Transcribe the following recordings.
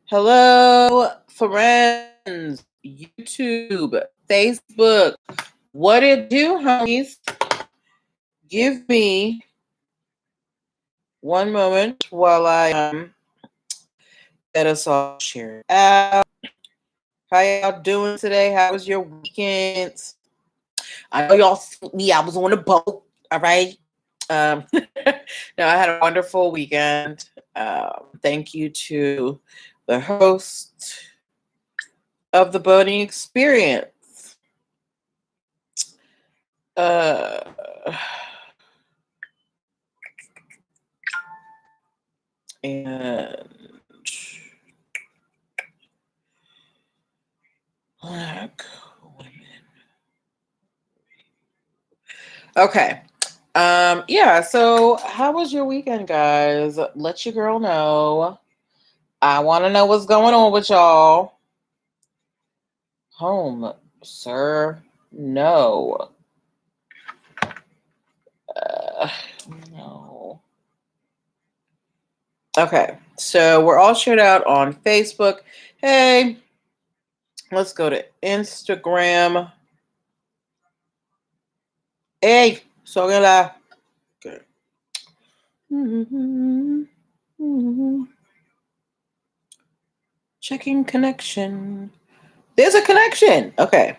Hello, friends, YouTube, Facebook. What it do, homies? Give me one moment while I get us all shared out. How y'all doing today? How was your weekend? I know y'all see me. I was on a boat. All right. No, I had a wonderful weekend. Thank you to the host of the boating experience. And black women. Okay. Yeah, so how was your weekend, guys? Let your girl know. I want to know what's going on with y'all. Home, sir. No. No. Okay, so we're all shared out on Facebook. Hey, let's go to Instagram. Hey, so gonna. Okay. Checking connection. There's a connection. Okay.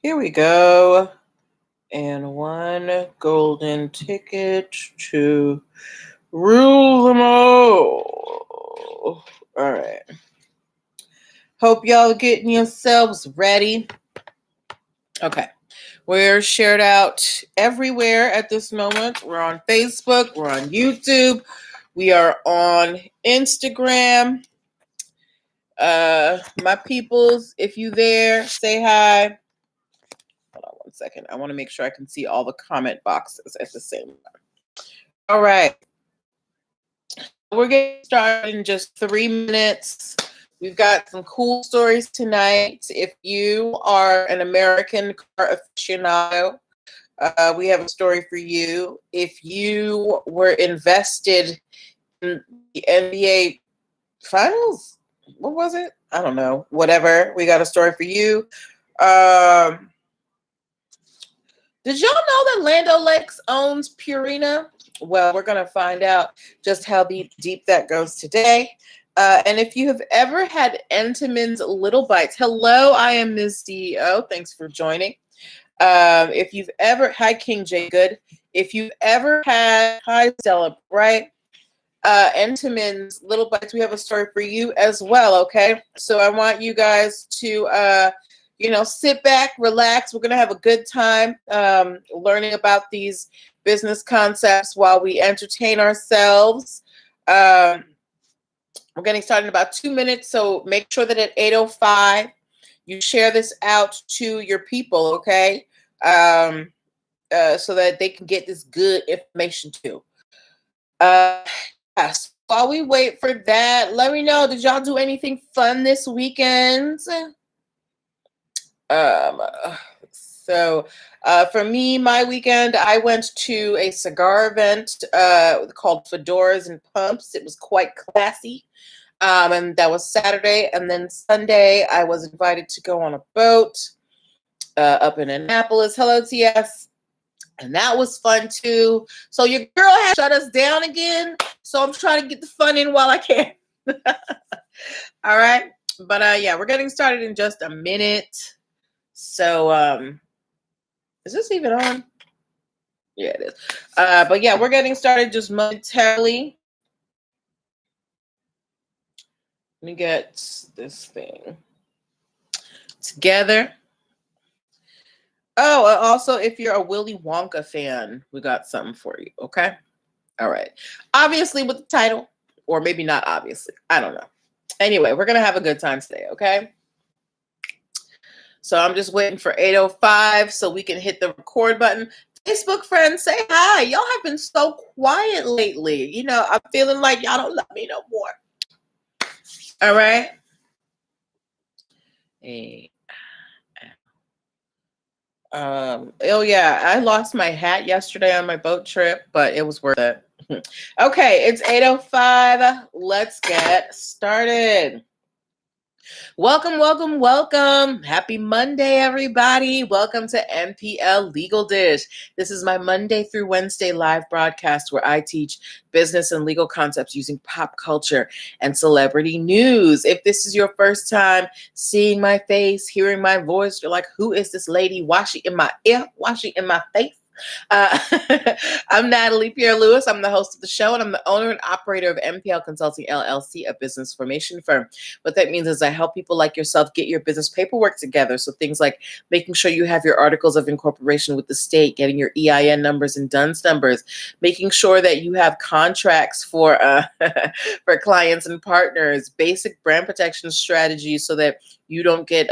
Here we go. And one golden ticket to rule them all. All right. Hope y'all getting yourselves ready. Okay. We're shared out everywhere at this moment. We're on Facebook. We're on YouTube. We are on Instagram. My peoples, if you there, say hi. Hold on one second. I want to make sure I can see all the comment boxes at the same time. All right. We're getting started in just 3 minutes. We've got some cool stories tonight. If you are an American car aficionado, we have a story for you. If you were invested in the NBA Finals, what was it? I don't know. Whatever. We got a story for you. Did y'all know that Land O'Lakes owns Purina? Well, we're going to find out just how deep that goes today. And if you have ever had Entenmann's Little Bites, hello, I am Ms. CEO. Thanks for joining. If you've ever, hi, King J. Good. If you've ever had, hi, Stella, right? Entenmann's Little Bites, we have a story for you as well, okay? So I want you guys to, sit back, relax. We're going to have a good time learning about these business concepts while we entertain ourselves. We're getting started in about 2 minutes, so make sure that at 8:05 you share this out to your people, okay? So that they can get this good information too. Yes. While we wait for that, let me know, did y'all do anything fun this weekend? So for me, my weekend, I went to a cigar event called Fedoras and Pumps. It was quite classy. And that was Saturday. And then Sunday, I was invited to go on a boat up in Annapolis. Hello, TS. And that was fun too. So your girl has shut us down again. So I'm trying to get the fun in while I can. All right. But yeah, we're getting started in just a minute. So is this even on? Yeah, it is. But yeah, we're getting started just momentarily. Let me get this thing together. Oh, also, if you're a Willy Wonka fan, we got something for you, okay? All right. Obviously with the title, or maybe not obviously. I don't know. Anyway, we're going to have a good time today, okay? So I'm just waiting for 8:05 so we can hit the record button. Facebook friends, say hi. Y'all have been so quiet lately. You know, I'm feeling like y'all don't love me no more. All right? Hey. Oh yeah, I lost my hat yesterday on my boat trip, but it was worth it. Okay, it's 8:05. Let's get started. Welcome, welcome, welcome. Happy Monday, everybody. Welcome to NPL Legal Dish. This is my Monday through Wednesday live broadcast where I teach business and legal concepts using pop culture and celebrity news. If this is your first time seeing my face, hearing my voice, you're like, who is this lady? Why she in my ear? Why she in my face? Uh, I'm Natalie Pierre-Lewis. I'm the host of the show, and I'm the owner and operator of NPL Consulting LLC, a business formation firm. What that means is I help people like yourself get your business paperwork together. So things like making sure you have your articles of incorporation with the state, getting your EIN numbers and DUNS numbers, making sure that you have contracts for for clients and partners, basic brand protection strategies so that you don't get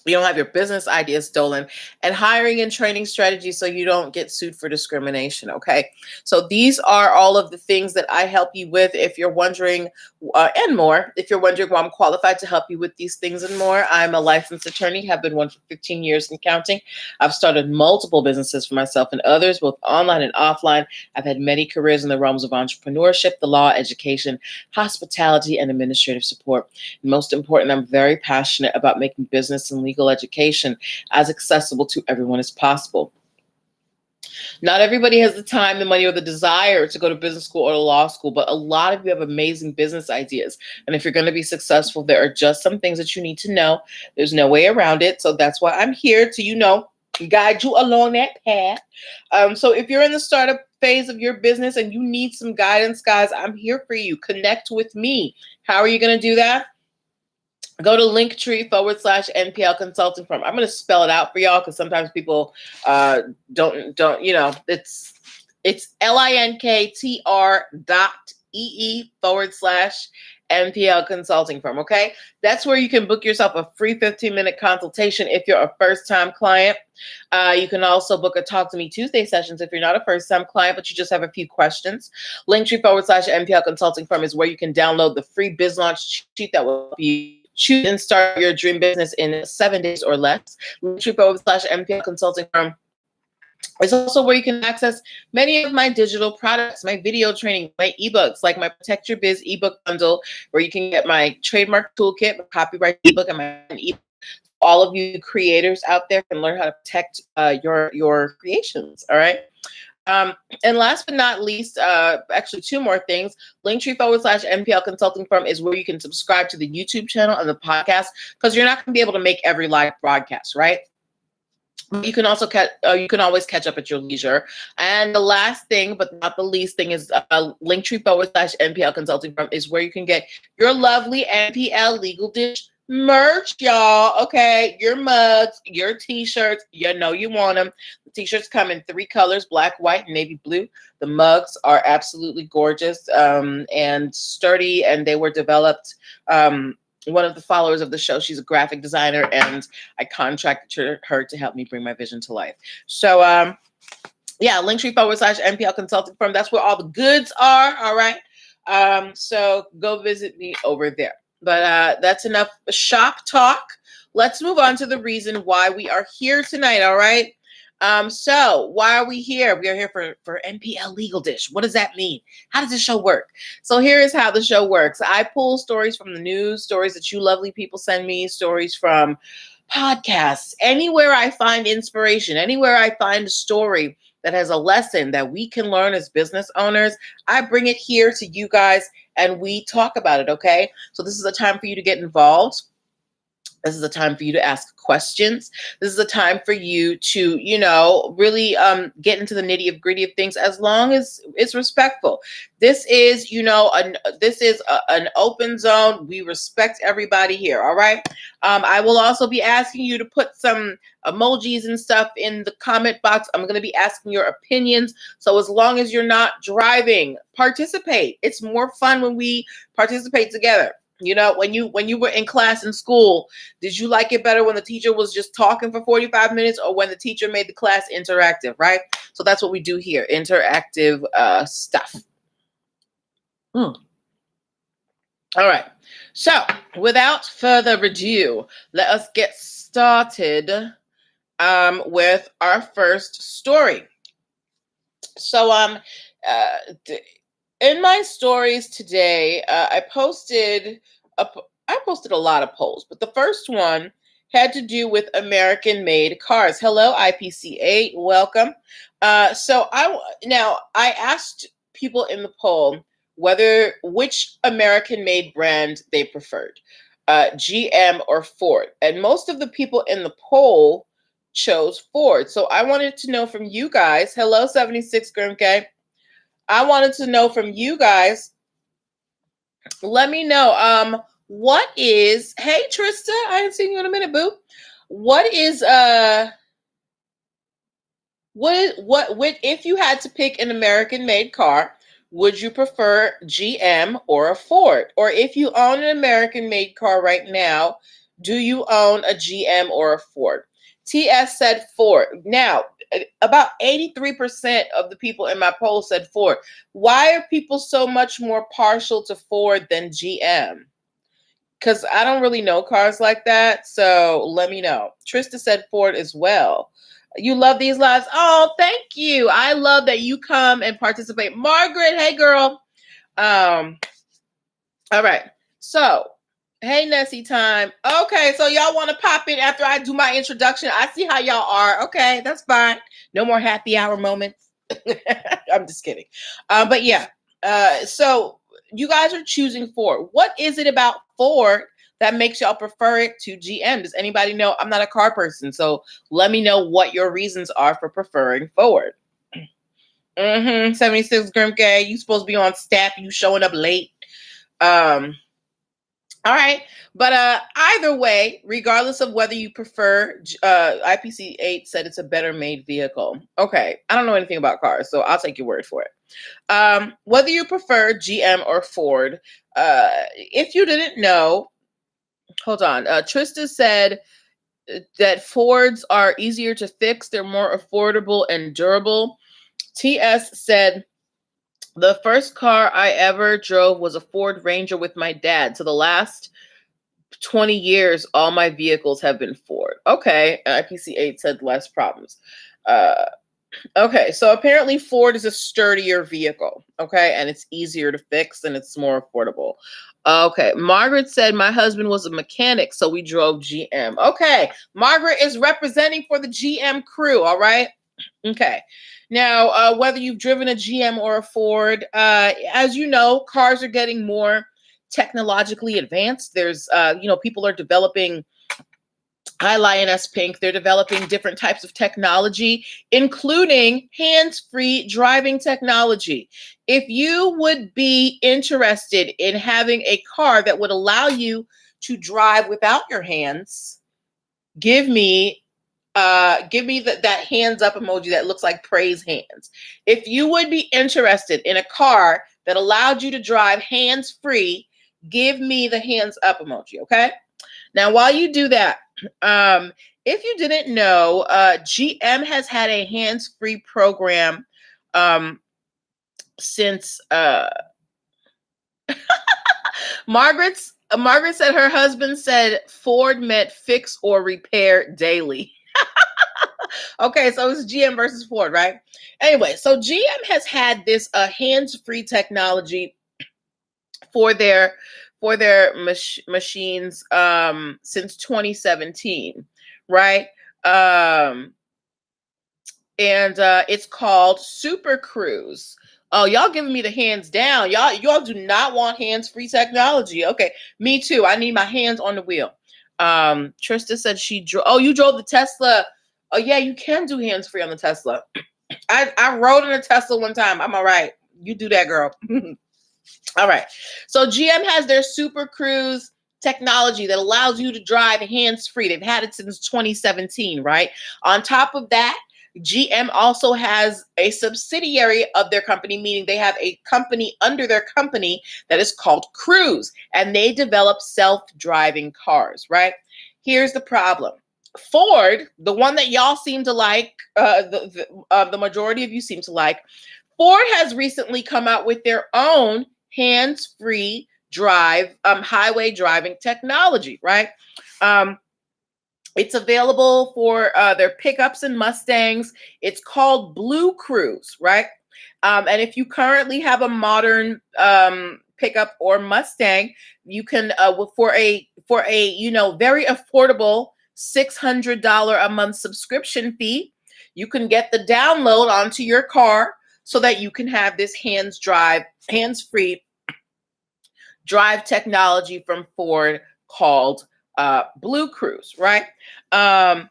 you don't have your business ideas stolen, and hiring and training strategies so you don't get sued for discrimination. Okay. So these are all of the things that I help you with. If you're wondering, and more, if you're wondering why I'm qualified to help you with these things and more, I'm a licensed attorney, have been one for 15 years and counting. I've started multiple businesses for myself and others, both online and offline. I've had many careers in the realms of entrepreneurship, the law, education, hospitality, and administrative support. Most important, I'm very passionate about making business and legal education as accessible to everyone as possible. Not everybody has the time, the money, or the desire to go to business school or to law school, but a lot of you have amazing business ideas. And if you're going to be successful, there are just some things that you need to know. There's no way around it. So that's why I'm here to, guide you along that path. So if you're in the startup phase of your business and you need some guidance, guys, I'm here for you. Connect with me. How are you going to do that? Go to linktr.ee/NPL consulting firm. I'm going to spell it out for y'all because sometimes people don't it's linktr.ee/NPL consulting firm. Okay, that's where you can book yourself a free 15-minute consultation if you're a first-time client. You can also book a Talk to Me Tuesday sessions if you're not a first-time client, but you just have a few questions. Linktree/NPL consulting firm is where you can download the free biz launch sheet that will help you choose and start your dream business in 7 days or less. Linktree/NPL consulting firm is also where you can access many of my digital products, my video training, my ebooks, like my Protect Your Biz ebook bundle, where you can get my trademark toolkit, my copyright ebook, and my ebook. All of you creators out there can learn how to protect your creations. All right. And last but not least, actually two more things. Linktree/NPL consulting firm is where you can subscribe to the YouTube channel and the podcast, because you're not going to be able to make every live broadcast, right? You can also you can always catch up at your leisure. And the last thing, but not the least thing, is Linktree/NPL consulting firm is where you can get your lovely NPL Legal Dish merch, y'all. Okay, your mugs, your t-shirts, you know you want them. The t-shirts come in 3 colors: black, white, and navy blue. The mugs are absolutely gorgeous and sturdy, and they were developed. One of the followers of the show, she's a graphic designer, and I contracted her to help me bring my vision to life. So, yeah, Linktree/NPL consulting firm. That's where all the goods are. All right. So go visit me over there. But that's enough shop talk. Let's move on to the reason why we are here tonight. All right. So why are we here? We are here for NPL Legal Dish. What does that mean? How does the show work? So here is how the show works. I pull stories from the news, stories that you lovely people send me, stories from podcasts, anywhere I find inspiration, anywhere I find a story that has a lesson that we can learn as business owners, I bring it here to you guys and we talk about it, okay? So this is a time for you to get involved. This is a time for you to ask questions. This is a time for you to, really get into the nitty of gritty of things, as long as it's respectful. This is, an open zone. We respect everybody here. All right. I will also be asking you to put some emojis and stuff in the comment box. I'm going to be asking your opinions. So as long as you're not driving, participate. It's more fun when we participate together. When you were in class in school, did you like it better when the teacher was just talking for 45 minutes or when the teacher made the class interactive, right? So that's what we do here, interactive stuff. All right. So without further ado, let us get started with our first story. So in my stories today, I posted I posted a lot of polls, but the first one had to do with American-made cars. Hello, IPC8, welcome. Now I asked people in the poll which American-made brand they preferred, GM or Ford, and most of the people in the poll chose Ford. So I wanted to know from you guys. Hello, 76 Grimke. I wanted to know from you guys. Let me know. What is, hey Trista, I haven't seen you in a minute, boo. What is if you had to pick an American made car, would you prefer GM or a Ford? Or if you own an American made car right now, do you own a GM or a Ford? TS said Ford. Now, about 83% of the people in my poll said Ford. Why are people so much more partial to Ford than GM? Because I don't really know cars like that, so let me know. Trista said Ford as well. You love these lives? Oh, thank you. I love that you come and participate. Margaret, hey girl. All right. So, hey Nessie time. Okay, so y'all want to pop in after I do my introduction? I see how y'all are. Okay, that's fine. No more happy hour moments. I'm just kidding. But yeah. So you guys are choosing Ford. What is it about Ford that makes y'all prefer it to GM? Does anybody know? I'm not a car person, so let me know what your reasons are for preferring Ford. 76 Grimke, you supposed to be on staff, you showing up late. All right, but either way, regardless of whether you prefer, IPC8 said it's a better made vehicle. Okay, I don't know anything about cars, so I'll take your word for it. Whether you prefer GM or Ford, if you didn't know, hold on. Trista said that Fords are easier to fix. They're more affordable and durable. TS said, the first car I ever drove was a Ford Ranger with my dad. So the last 20 years, all my vehicles have been Ford. Okay, IPC8 said less problems. Okay, so apparently Ford is a sturdier vehicle, okay, and it's easier to fix and it's more affordable. Okay, Margaret said my husband was a mechanic, so we drove GM. Okay, Margaret is representing for the GM crew, all right? Okay, now whether you've driven a GM or a Ford, as you know, cars are getting more technologically advanced. There's, people are developing Hi, Lioness Pink. They're developing different types of technology, including hands-free driving technology. If you would be interested in having a car that would allow you to drive without your hands, give me that hands up emoji that looks like praise hands. If you would be interested in a car that allowed you to drive hands-free, give me the hands up emoji, okay? Now, while you do that, if you didn't know, GM has had a hands-free program since Margaret said her husband said Ford meant fix or repair daily. Okay, so it's GM versus Ford, right? Anyway, so GM has had this hands-free technology for their machines since 2017, right? And it's called Super Cruise. Oh, y'all giving me the hands down. Y'all do not want hands-free technology. Okay, me too. I need my hands on the wheel. Trista said she drove. Oh, you drove the Tesla. Oh yeah, you can do hands-free on the Tesla. I rode in a Tesla one time. I'm all right. You do that, girl. All right. So GM has their Super Cruise technology that allows you to drive hands-free. They've had it since 2017, right? On top of that, GM also has a subsidiary of their company, meaning they have a company under their company that is called Cruise, and they develop self-driving cars, right? Here's the problem. Ford, the one that y'all seem to like, the majority of you seem to like, Ford has recently come out with their own hands-free drive, highway driving technology, right? It's available for their pickups and Mustangs. It's called Blue Cruise, right? And if you currently have a modern pickup or Mustang, you can for a very affordable $600 a month subscription fee, you can get the download onto your car so that you can have this hands-free drive technology from Ford called Blue Cruise, right? Now,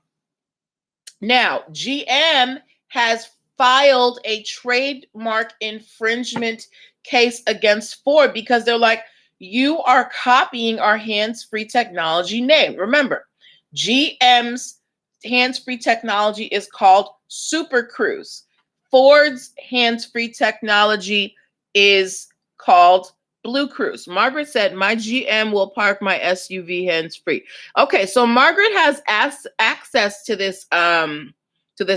GM has filed a trademark infringement case against Ford because they're like, you are copying our hands-free technology name. Remember, GM's hands-free technology is called Super Cruise. Ford's hands-free technology is called Blue Cruise. Margaret said, my GM will park my SUV hands-free. Okay, so Margaret has access to this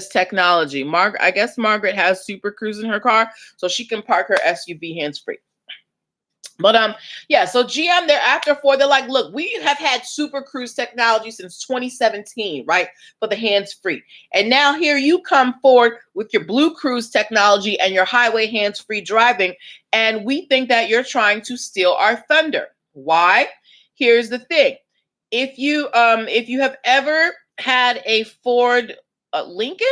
technology. I guess Margaret has Super Cruise in her car, so she can park her SUV hands-free. But yeah, so GM, they're after Ford. They're like, look, we have had Super Cruise technology since 2017, right? For the hands-free. And now here you come forward with your Blue Cruise technology and your highway hands-free driving. And we think that you're trying to steal our thunder. Why? Here's the thing. If you have ever had a Ford Lincoln,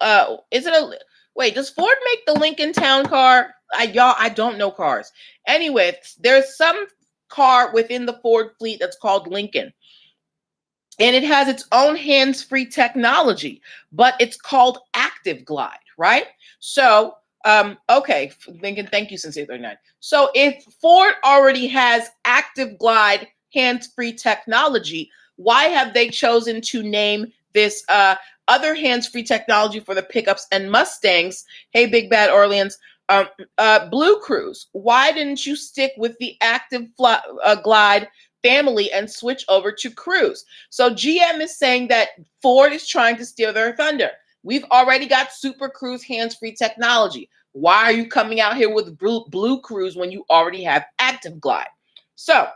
does Ford make the Lincoln Town Car? I don't know cars. Anyway, there's some car within the Ford fleet that's called Lincoln. And it has its own hands-free technology, but it's called Active Glide, right? So, okay, Lincoln, thank you, Sincere 39. So if Ford already has Active Glide hands-free technology, why have they chosen to name this other hands-free technology for the pickups and Mustangs? Hey, Big Bad Orleans. Blue Cruise. Why didn't you stick with the Active Glide family and switch over to Cruise? So GM is saying that Ford is trying to steal their thunder. We've already got Super Cruise hands-free technology. Why are you coming out here with Blue Cruise when you already have Active Glide? So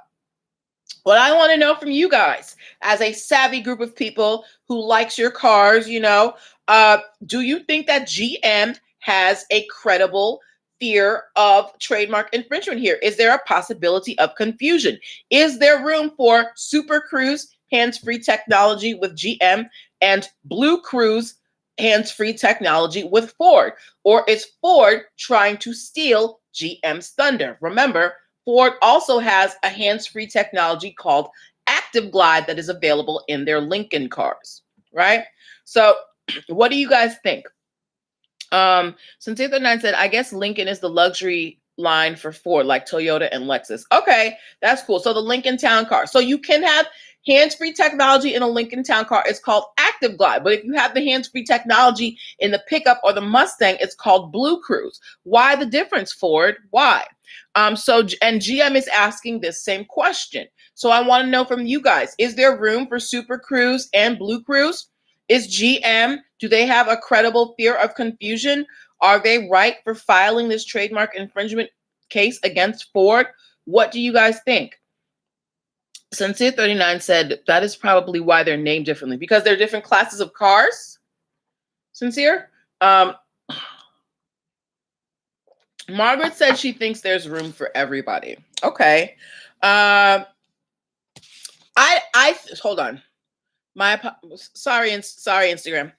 what I want to know from you guys, as a savvy group of people who likes your cars, do you think that GM has a credible fear of trademark infringement here? Is there a possibility of confusion? Is there room for Super Cruise hands-free technology with GM and Blue Cruise hands-free technology with Ford? Or is Ford trying to steal GM's thunder? Remember, Ford also has a hands-free technology called Active Glide that is available in their Lincoln cars, right? So what do you guys think? Sincere 39 said, I guess Lincoln is the luxury line for Ford, like Toyota and Lexus. Okay, that's cool. So the Lincoln Town Car. So you can have hands-free technology in a Lincoln Town Car. It's called Active Glide. But if you have the hands-free technology in the pickup or the Mustang, it's called Blue Cruise. Why the difference, Ford? Why? And GM is asking this same question. So I want to know from you guys, is there room for Super Cruise and Blue Cruise? Is GM, do they have a credible fear of confusion? Are they right for filing this trademark infringement case against Ford? What do you guys think? Sincere 39 said that is probably why they're named differently, because they're different classes of cars. Sincere? Margaret said she thinks there's room for everybody. Okay. I hold on. Sorry, Instagram.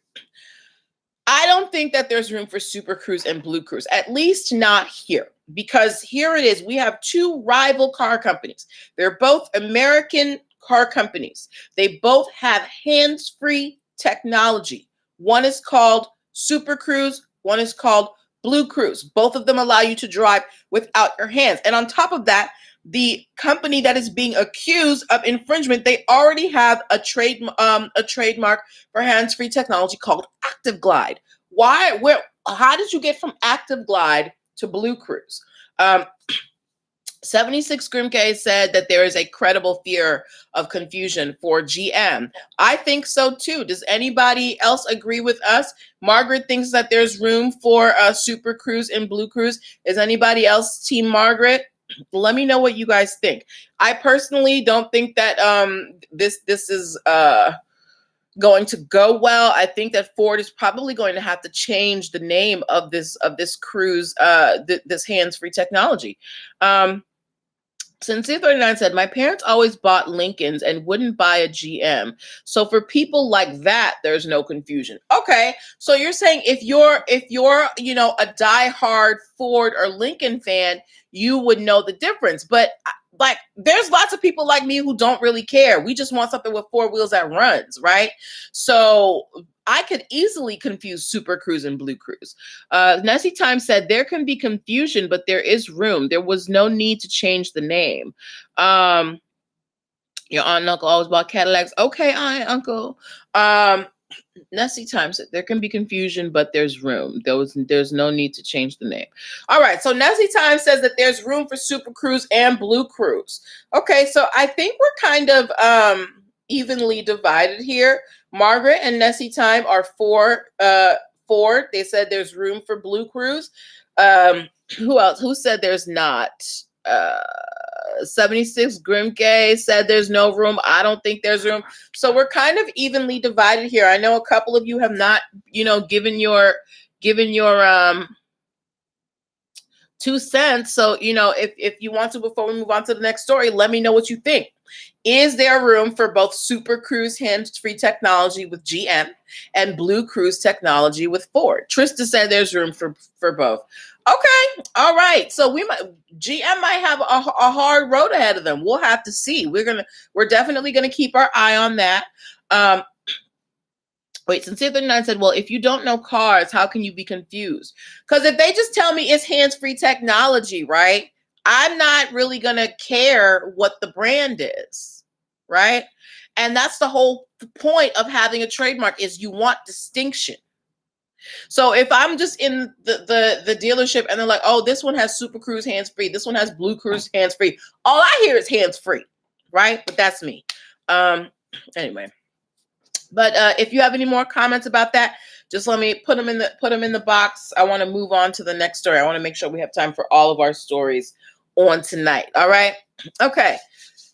I don't think that there's room for Super Cruise and Blue Cruise, at least not here, because here it is. We have two rival car companies. They're both American car companies. They both have hands-free technology. One is called Super Cruise. One is called Blue Cruise. Both of them allow you to drive without your hands. And on top of that, the company that is being accused of infringement, they already have a trademark for hands-free technology called Active Glide. How did you get from Active Glide to Blue Cruise? 76 Grimke said that there is a credible fear of confusion for GM. I think so too. Does anybody else agree with us? Margaret thinks that there's room for Super Cruise and Blue Cruise. Is anybody else Team Margaret? Let me know what you guys think. I personally don't think that this is going to go well. I think that Ford is probably going to have to change the name of this cruise, this hands-free technology. Sincere 39 said, my parents always bought Lincolns and wouldn't buy a GM. So for people like that, there's no confusion. Okay. So you're saying if you're, you know, a diehard Ford or Lincoln fan, you would know the difference. But like, there's lots of people like me who don't really care. We just want something with four wheels that runs, right? So I could easily confuse Super Cruise and Blue Cruise. Nessie Time said, there can be confusion, but there is room. There was no need to change the name. Your aunt and uncle always bought Cadillacs. Okay, aunt and uncle. Nessie Time said, there can be confusion, but there's room. There's no need to change the name. All right, so Nessie Time says that there's room for Super Cruise and Blue Cruise. Okay, so I think we're kind of evenly divided here. Margaret and Nessie Time are for Ford. They said there's room for Blue Cruise. Who else? Who said there's not? 76 Grimke said there's no room. I don't think there's room. So we're kind of evenly divided here. I know a couple of you have not, you know, given your 2 cents. So, you know, if you want to, before we move on to the next story, let me know what you think. Is there room for both Super Cruise hands-free technology with GM and Blue Cruise technology with Ford? Trista said there's room for both. Okay, all right. So GM might have a hard road ahead of them. We'll have to see. We're definitely gonna keep our eye on that. Wait, Sincere 39 said, well, if you don't know cars, how can you be confused? Because if they just tell me it's hands-free technology, right? I'm not really going to care what the brand is, right? And that's the whole point of having a trademark is you want distinction. So if I'm just in the dealership and they're like, oh, this one has Super Cruise hands-free, this one has Blue Cruise hands-free, all I hear is hands-free, right? But that's me. Anyway. But if you have any more comments about that, just let me put them in the box. I want to move on to the next story. I want to make sure we have time for all of our stories on tonight. All right. Okay.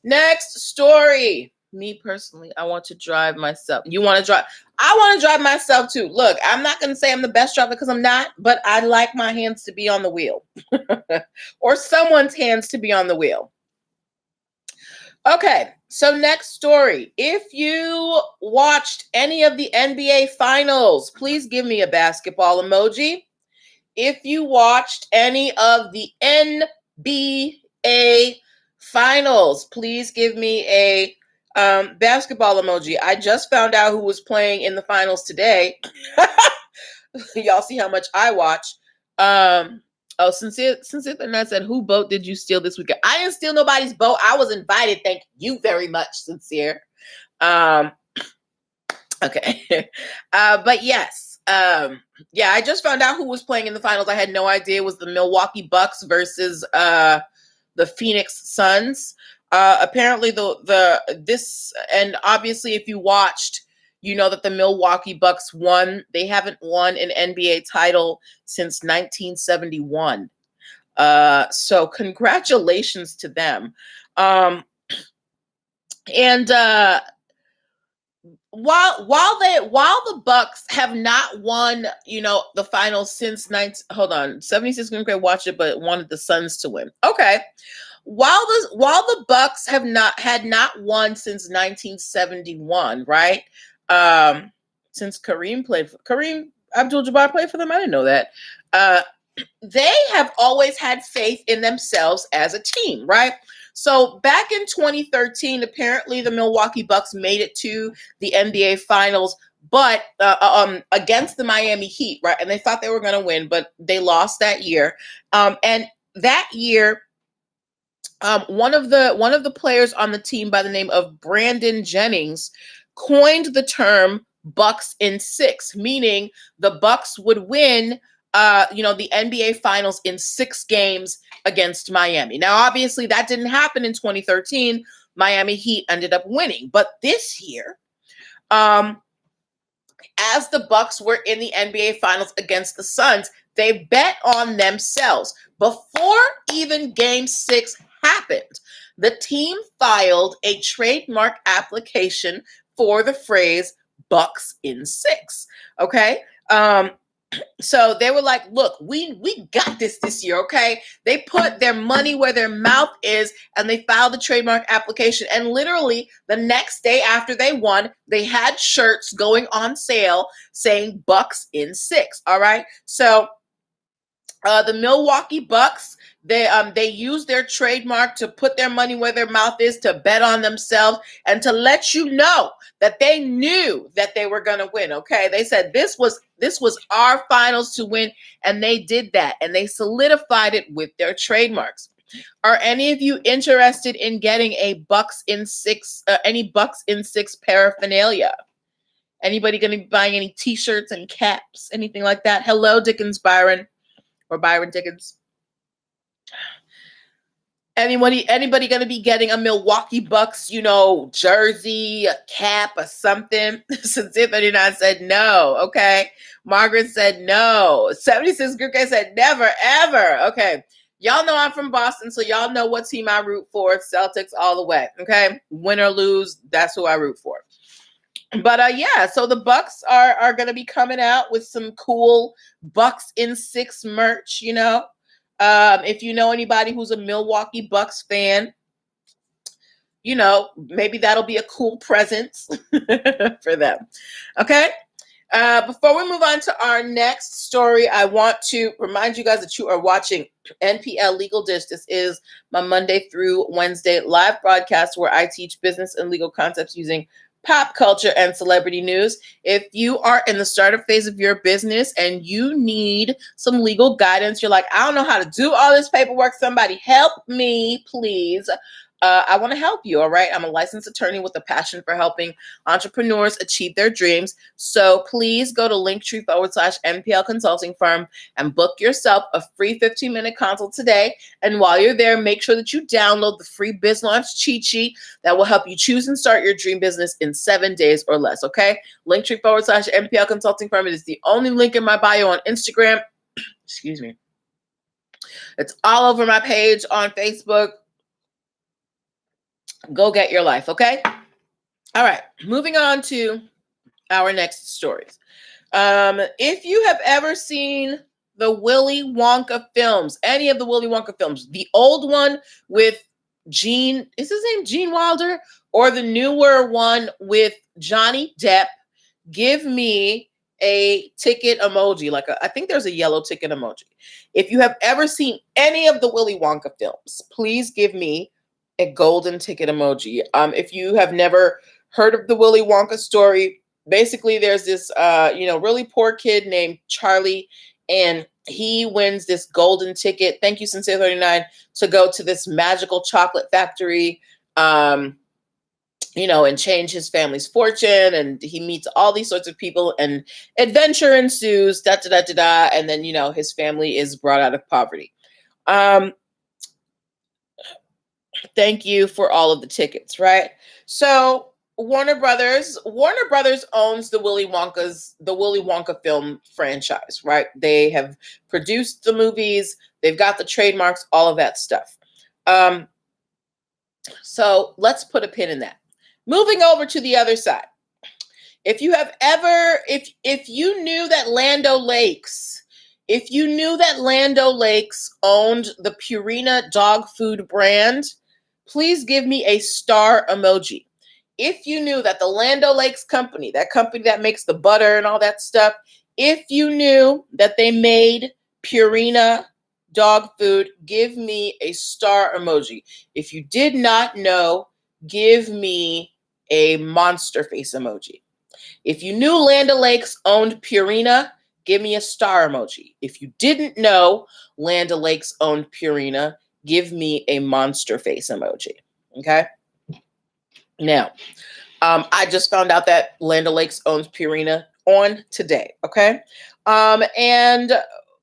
Next story. Me personally, I want to drive myself. You want to drive? I want to drive myself too. Look, I'm not going to say I'm the best driver because I'm not, but I like my hands to be on the wheel or someone's hands to be on the wheel. Okay, so next story. If you watched any of the NBA finals, please give me a basketball emoji. If you watched any of the NBA finals, please give me a basketball emoji. I just found out who was playing in the finals today. Y'all see how much I watch. Oh, Sincere Nut said, who boat did you steal this weekend? I didn't steal nobody's boat. I was invited. Thank you very much, Sincere. Okay. But yes. Yeah, I just found out who was playing in the finals. I had no idea it was the Milwaukee Bucks versus the Phoenix Suns. Apparently and obviously if you watched, you know that the Milwaukee Bucks won. They haven't won an NBA title since 1971. So congratulations to them. While the Bucks have not won, you know, the finals since 76 watched it, but wanted the Suns to win. Okay. While the Bucks had not won since 1971, right? Since Kareem Abdul-Jabbar played for them. I didn't know that. They have always had faith in themselves as a team, right? So back in 2013, apparently the Milwaukee Bucks made it to the NBA Finals, but against the Miami Heat, right? And they thought they were going to win, but they lost that year. And that year, one of the players on the team by the name of Brandon Jennings coined the term Bucks in 6, meaning the Bucks would win the NBA Finals in 6 games against Miami. Now, obviously, that didn't happen in 2013. Miami Heat ended up winning. But this year, as the Bucks were in the NBA Finals against the Suns, they bet on themselves. Before even Game 6 happened, the team filed a trademark application for the phrase bucks in six. Okay. So they were like, look, we got this year, okay? They put their money where their mouth is, and they filed the trademark application. And literally the next day after they won, they had shirts going on sale saying bucks in six. All right. So the Milwaukee Bucks, they use their trademark to put their money where their mouth is, to bet on themselves, and to let you know that they knew that they were going to win. Okay, they said this was our finals to win, and they did that, and they solidified it with their trademarks. Are any of you interested in getting a bucks in six, any bucks in six paraphernalia? Anybody going to be buying any T-shirts and caps, anything like that? Hello, Dickens Byron. Or Byron Dickens. Anybody going to be getting a Milwaukee Bucks, jersey, a cap, or something? Sincere 39 said no. Okay. Margaret said no. 76 Group K said never, ever. Okay. Y'all know I'm from Boston, so y'all know what team I root for. Celtics all the way. Okay. Win or lose, that's who I root for. But yeah, so the Bucks are going to be coming out with some cool bucks in six merch, If you know anybody who's a Milwaukee Bucks fan, maybe that'll be a cool present for them. Okay. Before we move on to our next story, I want to remind you guys that you are watching NPL Legal Dish. This is my Monday through Wednesday live broadcast where I teach business and legal concepts using pop culture and celebrity news. If you are in the startup phase of your business and you need some legal guidance, you're like, I don't know how to do all this paperwork. Somebody help me, please. I want to help you. All right. I'm a licensed attorney with a passion for helping entrepreneurs achieve their dreams. So please go to linktr.ee/NPL Consulting Firm and book yourself a free 15-minute consult today. And while you're there, make sure that you download the free Biz Launch cheat sheet that will help you choose and start your dream business in 7 days or less. Okay. Linktr.ee/NPL Consulting Firm. It is the only link in my bio on Instagram. Excuse me. It's all over my page on Facebook. Go get your life, okay? All right, moving on to our next stories. If you have ever seen the Willy Wonka films, any of the Willy Wonka films, the old one with Gene, is his name Gene Wilder, or the newer one with Johnny Depp, give me a ticket emoji. I think there's a yellow ticket emoji. If you have ever seen any of the Willy Wonka films, please give me a golden ticket emoji. If you have never heard of the Willy Wonka story, basically there's this, really poor kid named Charlie, and he wins this golden ticket. Thank you, Sincere 39, to go to this magical chocolate factory, and change his family's fortune. And he meets all these sorts of people, and adventure ensues. And then his family is brought out of poverty. Thank you for all of the tickets, right? So Warner Brothers owns the Willy Wonka film franchise, right? They have produced the movies, they've got the trademarks, all of that stuff. So let's put a pin in that. Moving over to the other side. If you knew that Land O'Lakes owned the Purina dog food brand, please give me a star emoji. If you knew that the Land O'Lakes company, that company that makes the butter and all that stuff, if you knew that they made Purina dog food, give me a star emoji. If you did not know, give me a monster face emoji. If you knew Land O'Lakes owned Purina, give me a star emoji. If you didn't know Land O'Lakes owned Purina, give me a monster face emoji. Okay. Now, I just found out that Land O'Lakes owns Purina on today. Okay. And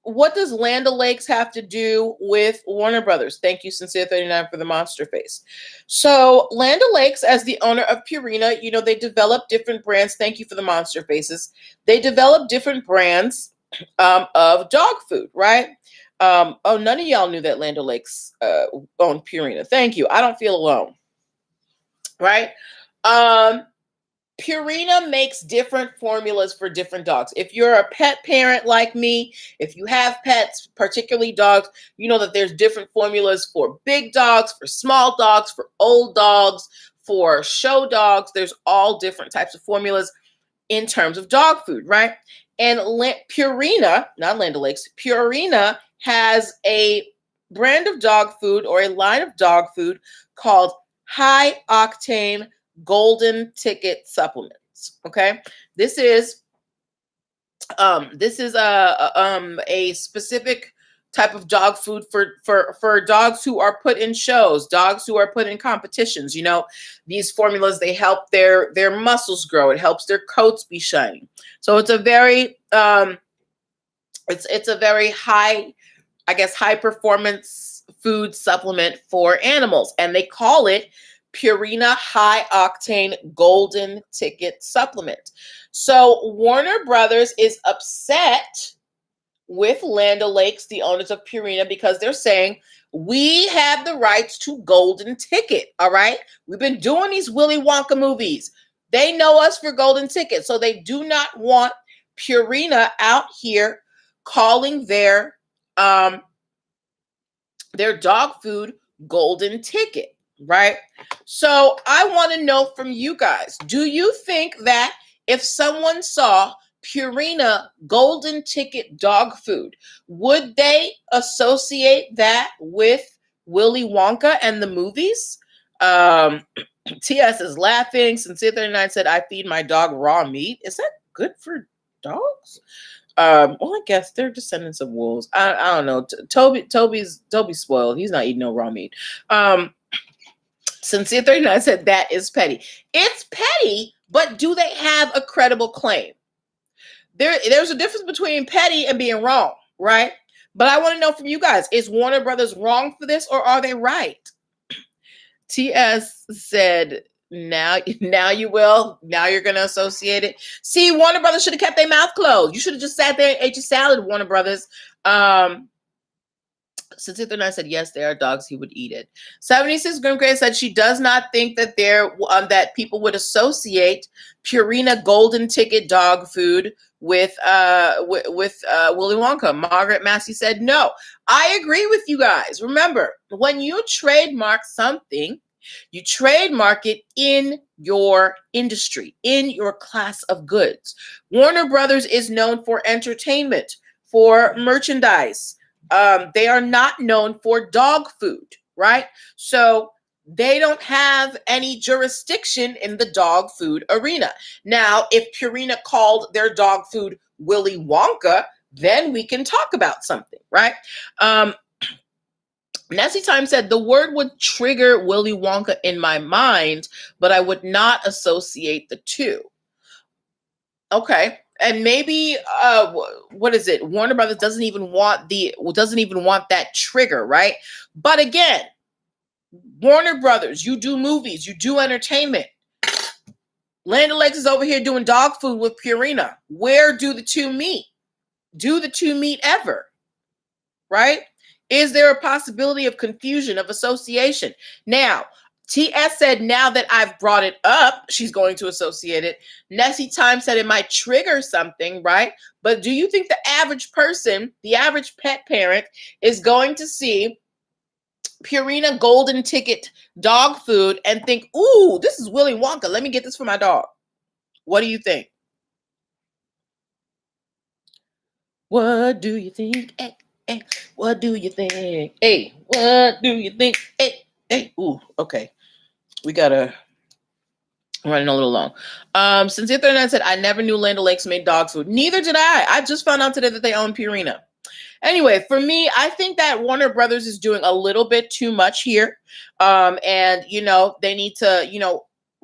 what does Land O'Lakes have to do with Warner Brothers? Thank you, Sincere 39, for the monster face. So Land O'Lakes, as the owner of Purina, they develop different brands. Thank you for the monster faces. They develop different brands of dog food, right? None of y'all knew that Land O'Lakes owned Purina. Thank you. I don't feel alone, right? Purina makes different formulas for different dogs. If you're a pet parent like me, if you have pets, particularly dogs, you know that there's different formulas for big dogs, for small dogs, for old dogs, for show dogs. There's all different types of formulas in terms of dog food, right? And Purina, not Land O'Lakes, Purina has a brand of dog food or a line of dog food called High Octane Golden Ticket Supplements. Okay, this is a specific type of dog food for dogs who are put in shows, dogs who are put in competitions. You know, these formulas, they help their muscles grow. It helps their coats be shiny. So it's a very it's a very high, I guess, high performance food supplement for animals, and they call it Purina High Octane Golden Ticket Supplement. So Warner Brothers is upset with Land O'Lakes, the owners of Purina, because they're saying we have the rights to Golden Ticket. All right, we've been doing these Willy Wonka movies. They know us for Golden Ticket, so they do not want Purina out here calling their dog food Golden Ticket, right? So I want to know from you guys, do you think that if someone saw Purina Golden Ticket dog food, would they associate that with Willy Wonka and the movies? TS is laughing. Sincere 39 said, I feed my dog raw meat. Is that good for dogs? Well, I guess they're descendants of wolves. I don't know. Toby's spoiled. He's not eating no raw meat. Sincere 39 said that is petty. It's petty, but do they have a credible claim? There's a difference between petty and being wrong, right? But I want to know from you guys, is Warner Brothers wrong for this, or are they right? TS said, now you will. Now you're going to associate it. See, Warner Brothers should have kept their mouth closed. You should have just sat there and ate your salad, Warner Brothers. Since I said, yes, there are dogs, he would eat it. 76 Grim Gray said she does not think that that people would associate Purina Golden Ticket dog food with Willy Wonka. Margaret Massey said no. I agree with you guys. Remember, when you trademark something, you trademark it in your industry, in your class of goods. Warner Brothers is known for entertainment, for merchandise. They are not known for dog food, right? So they don't have any jurisdiction in the dog food arena. Now, if Purina called their dog food Willy Wonka, then we can talk about something, right? Nancy Time said the word would trigger Willy Wonka in my mind, but I would not associate the two. Okay. And maybe what is it? Warner Brothers doesn't even want that trigger, right? But again, Warner Brothers, you do movies, you do entertainment. Land O'Lakes is over here doing dog food with Purina. Where do the two meet? Do the two meet ever? Right? Is there a possibility of confusion, of association? Now, TS said now that I've brought it up, she's going to associate it. Nessie Time said it might trigger something, right? But do you think the average person, the average pet parent, is going to see Purina Golden Ticket dog food and think, ooh, this is Willy Wonka. Let me get this for my dog. What do you think? What do you think? Hey, hey, what do you think? Hey, what do you think? Hey, hey, ooh, okay. We gotta running a little long. Sincere 39 said, I never knew Land O'Lakes made dog food. Neither did I. I just found out today that they own Purina. Anyway, for me, I think that Warner Brothers is doing a little bit too much here. And, they need to,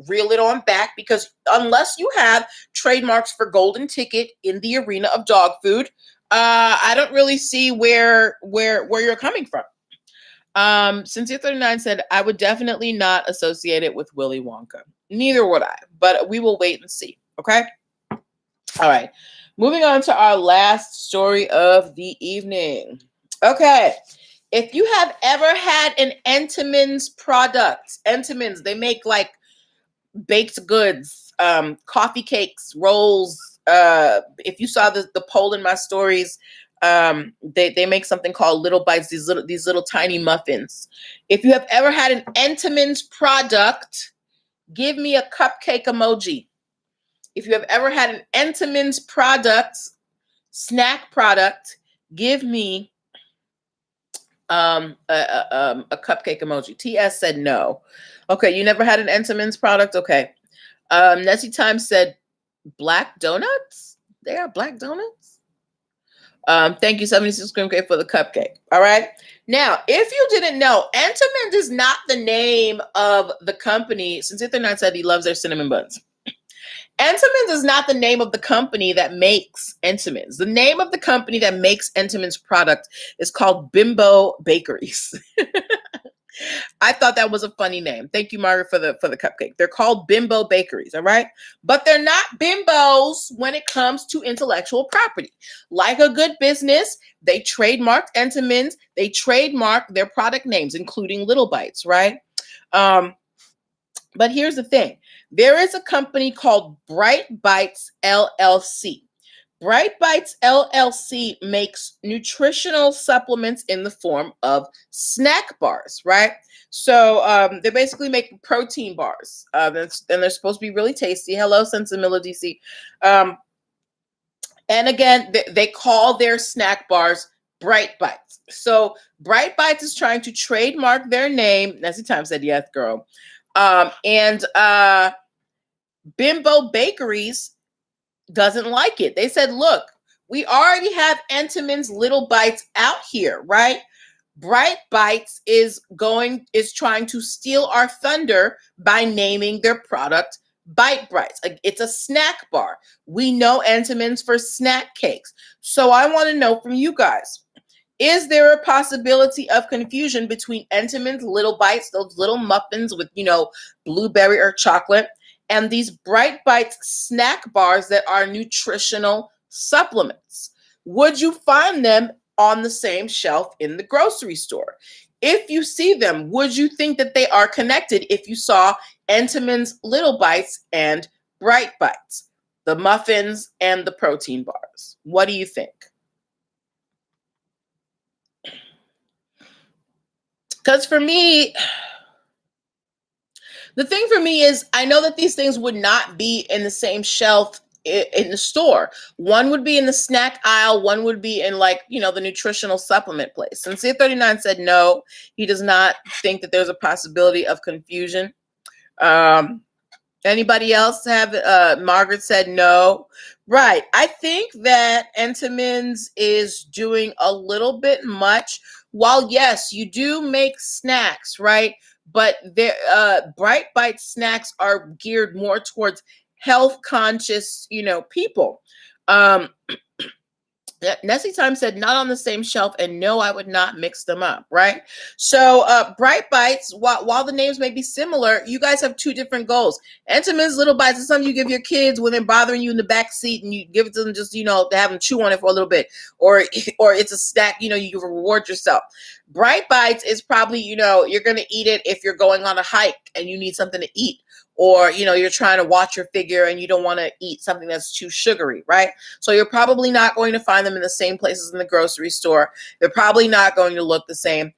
reel it on back, because unless you have trademarks for Golden Ticket in the arena of dog food, I don't really see where you're coming from. Sincere 39 said, I would definitely not associate it with Willy Wonka. Neither would I, but we will wait and see. Okay. All right. Moving on to our last story of the evening. Okay. If you have ever had an Entenmann's product, Entenmann's, they make like baked goods. coffee cakes, rolls. If you saw the poll in my stories, they make something called Little Bites, these little tiny muffins. If you have ever had an Entenmann's product, give me a cupcake emoji. If you have ever had an Entenmann's product, snack product, give me a cupcake emoji. TS said no. Okay, you never had an Entenmann's product? Okay. Nessie Time said black donuts? They are black donuts? Thank you, 76 Cream Cake, for the cupcake. All right. Now, if you didn't know, Entenmann's is not the name of the company. Since Ethernet said he loves their cinnamon buns. Entenmann's is not the name of the company that makes Entenmann's. The name of the company that makes Entenmann's product is called Bimbo Bakeries. I thought that was a funny name. Thank you, Margaret, for the cupcake. They're called Bimbo Bakeries, all right? But they're not bimbos when it comes to intellectual property. Like a good business, they trademarked Entenmann's. They trademarked their product names, including Little Bites, right? But here's the thing. There is a company called Bright Bites LLC. Bright Bites LLC makes nutritional supplements in the form of snack bars, right? So they basically make protein bars, and they're supposed to be really tasty. Hello, Sensimilla DC. And again, they call their snack bars Bright Bites. So Bright Bites is trying to trademark their name. Nancy Time said yes, girl. And Bimbo Bakeries doesn't like it. They said, look, we already have Entenmann's Little Bites out here, right? Bright Bites is trying to steal our thunder by naming their product Bite Bites. It's a snack bar. We know Entenmann's for snack cakes. So I want to know from you guys, is there a possibility of confusion between Entenmann's Little Bites, those little muffins with, blueberry or chocolate, and these Bright Bites snack bars that are nutritional supplements? Would you find them on the same shelf in the grocery store? If you see them, would you think that they are connected if you saw Entenmann's Little Bites and Bright Bites, the muffins and the protein bars? What do you think? Because for me, the thing for me is I know that these things would not be in the same shelf in the store. One would be in the snack aisle. One would be in the nutritional supplement place. Sincere 39 said no. He does not think that there's a possibility of confusion. Anybody else have? Margaret said no. Right. I think that Entenmann's is doing a little bit much. While yes, you do make snacks, right? But Bright Bite snacks are geared more towards health conscious, people. Nessie Time said not on the same shelf, and no, I would not mix them up, right? So Bright Bites, while the names may be similar, you guys have two different goals. Entenmann's Little Bites is something you give your kids when they're bothering you in the back seat, and you give it to them just, to have them chew on it for a little bit, or it's a snack, you reward yourself. Bright Bites is probably, you're going to eat it if you're going on a hike and you need something to eat. Or, you're trying to watch your figure and you don't want to eat something that's too sugary, right? So you're probably not going to find them in the same places in the grocery store. They're probably not going to look the same.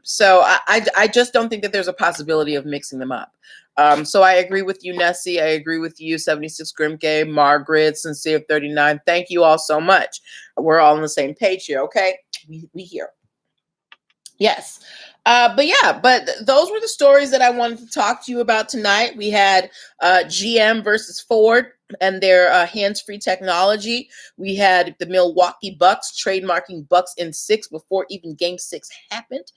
So I just don't think that there's a possibility of mixing them up. So I agree with you, Nessie. I agree with you, 76 Grimke, Margaret, Sincere 39. Thank you all so much. We're all on the same page here, okay? We here. Yes. But those were the stories that I wanted to talk to you about tonight. We had GM versus Ford and their hands-free technology. We had the Milwaukee Bucks trademarking Bucks in 6 before even Game 6 happened.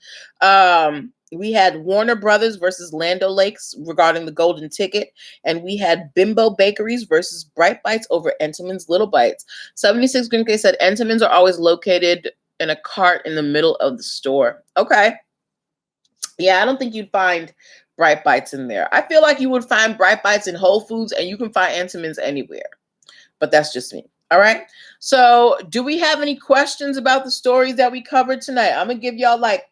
We had Warner Brothers versus Land O'Lakes regarding the golden ticket. And we had Bimbo Bakeries versus Bright Bites over Entenmann's Little Bites. 76 Green K said Entenmann's are always located in a cart in the middle of the store. Okay. Yeah, I don't think you'd find Bright Bites in there. I feel like you would find Bright Bites in Whole Foods, and you can find Entenmann's anywhere. But that's just me. All right. So do we have any questions about the stories that we covered tonight? I'm going to give y'all like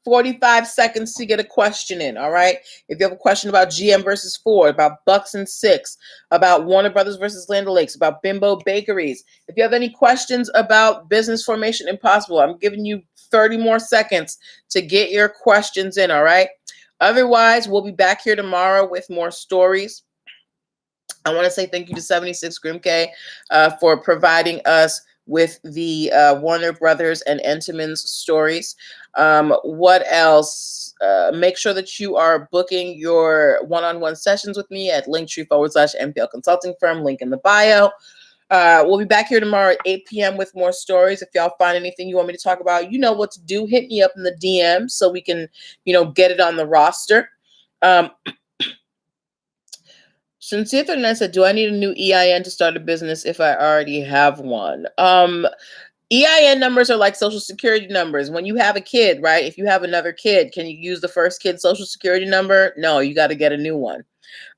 45 seconds to get a question in, all right? If you have a question about GM versus Ford, about Bucks and Six, about Warner Brothers versus Land O'Lakes, about Bimbo Bakeries, if you have any questions about Business Formation Impossible, I'm giving you 30 more seconds to get your questions in, all right? Otherwise, we'll be back here tomorrow with more stories. I want to say thank you to 76 Grimke for providing us with the Warner Brothers and Entenmann's stories. What else? Make sure that you are booking your one-on-one sessions with me at linktr.ee/nplconsultingfirm, link in the bio. We'll be back here tomorrow at 8 p.m. with more stories. If y'all find anything you want me to talk about, you know what to do. Hit me up in the DM so we can, get it on the roster. Sincere Internet said, do I need a new EIN to start a business if I already have one? EIN numbers are like social security numbers. When you have a kid, right? If you have another kid, can you use the first kid's social security number? No, you got to get a new one.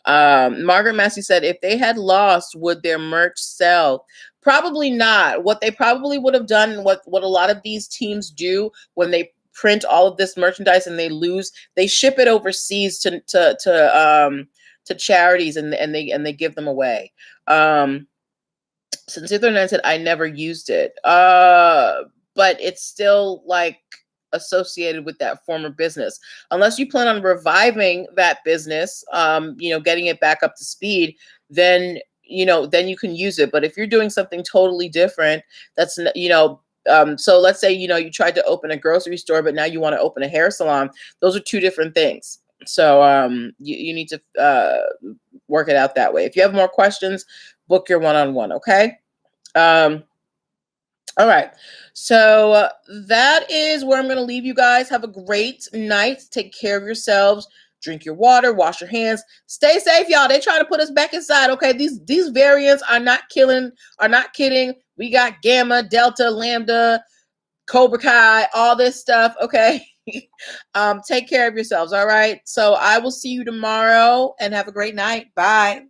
Margaret Massey said, if they had lost, would their merch sell? Probably not. What they probably would have done, and what a lot of these teams do when they print all of this merchandise and they lose, they ship it overseas to charities and they give them away. Sincere Internet said, I never used it. But it's still like associated with that former business. Unless you plan on reviving that business, getting it back up to speed, then you can use it. But if you're doing something totally different, that's, so let's say, you tried to open a grocery store, but now you want to open a hair salon. Those are two different things. So you need to work it out that way. If you have more questions, book your one-on-one, okay? All right. So that is where I'm going to leave you guys. Have a great night. Take care of yourselves. Drink your water. Wash your hands. Stay safe, y'all. They're trying to put us back inside, okay? These variants are not kidding. We got Gamma, Delta, Lambda, Cobra Kai, all this stuff, okay? Take care of yourselves, all right? So I will see you tomorrow, and have a great night. Bye.